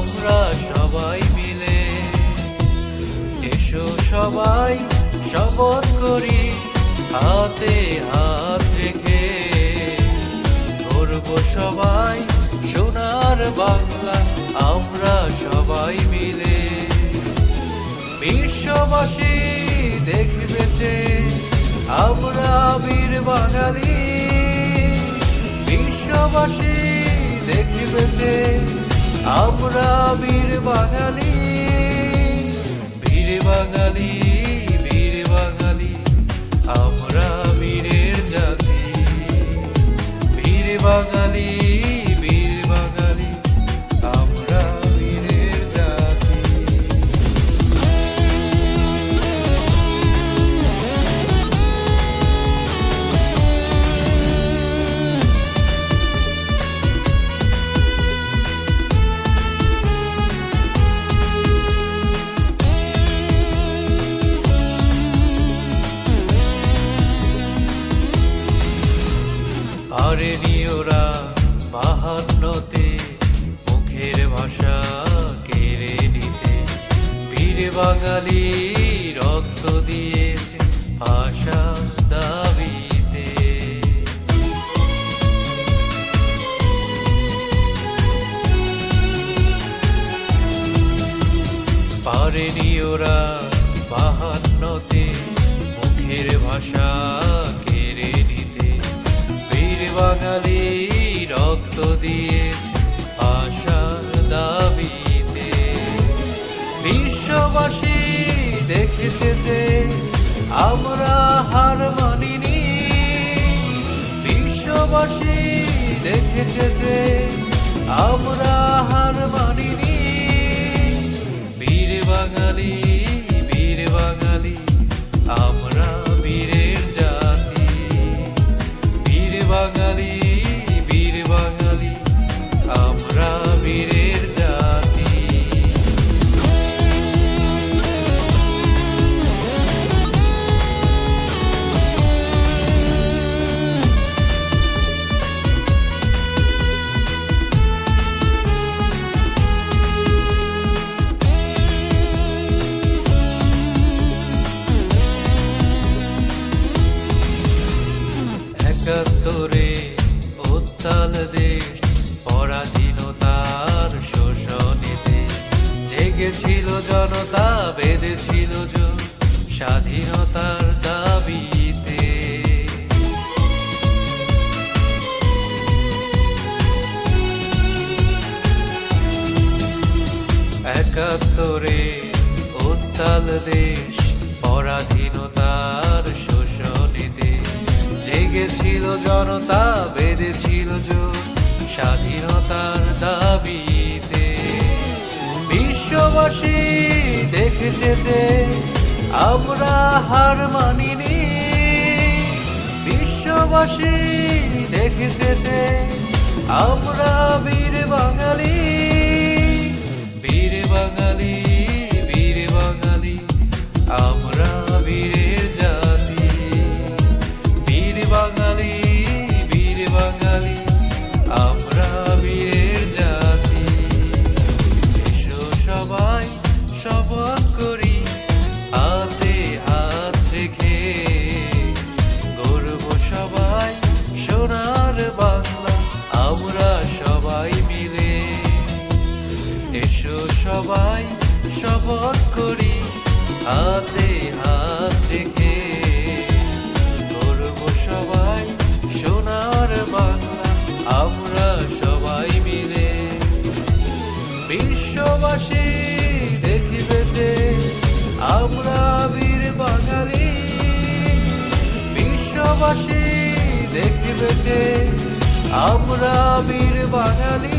আমরা সবাই মিলে। এসো সবাই শপথ করি হাতে হাত রেখে, করব সবাই সোনার বাংলা আমরা সবাই মিলে। বিশ্ববাসী দেখবেছে আমরা বীর বাঙালি, বিশ্ববাসী দেখবেছে আমরা বীর বাঙালি। বীর বাঙালি, বীর বাঙালি আমরা বীরের জাতি। বীর বাঙালি, বীর বাঙালি আমরা বীরের জাতি। পারেনি ওরা 52তে মুখের ভাষা কেড়ে নিতে, বীর বাঙালি রক্ত দিয়েছে ভাষা দাবিতে। পারেনি ওরা 52তে মুখের ভাষা কেড়ে নিতে, বীর বাঙালি রক্ত দিয়েছে ভাষার দাবিতে। বিশ্ববাসী দেখেছে যে আমরা হার মানিনি, বিশ্ববাসী দেখেছে যে আমরা হার মানিনি। বীর বাঙালি, বীর বাঙালি আমরা বীরের জাতি। বীর বাঙালি, বীর বাঙালি আমরা বীরের জাতি। একাত্তরে উত্তাল দেশ পরাধীনতার শোষণেতে, জেগেছিল জনতা বেঁধেছিল জোর স্বাধীনতার দাবিতে। একাত্তরে উত্তাল দেশ পরাধীনতার শোষণেতে, জেগেছিল জনতা বেঁধেছিল জোর স্বাধীনতার দাবিতে। বিশ্ববাসী দেখেছে যে আমরা হার মানিনি, বিশ্ববাসী দেখেছে যে আমরা বীর বাঙালি। বীর বাঙালি, বীর বাঙালি আমরা বীরের জাতি। বীর বাঙালি, বীর বাঙালি আমরা বীরের জাতি। এসো সবাই শপথ করি হাতে হাত রেখে, গর্ব সবাই সোনার বাংলা আমরা সবাই মিলে। এসো সবাই শপথ করি হাতে হাত রেখে, সবাই সোনার বাংলা আমরা সবাই মিলে। বিশ্ববাসী দেখিবেছে আমরা বীর বাঙালি, বিশ্ববাসী দেখিবেছে আমরা বীর বাঙালি।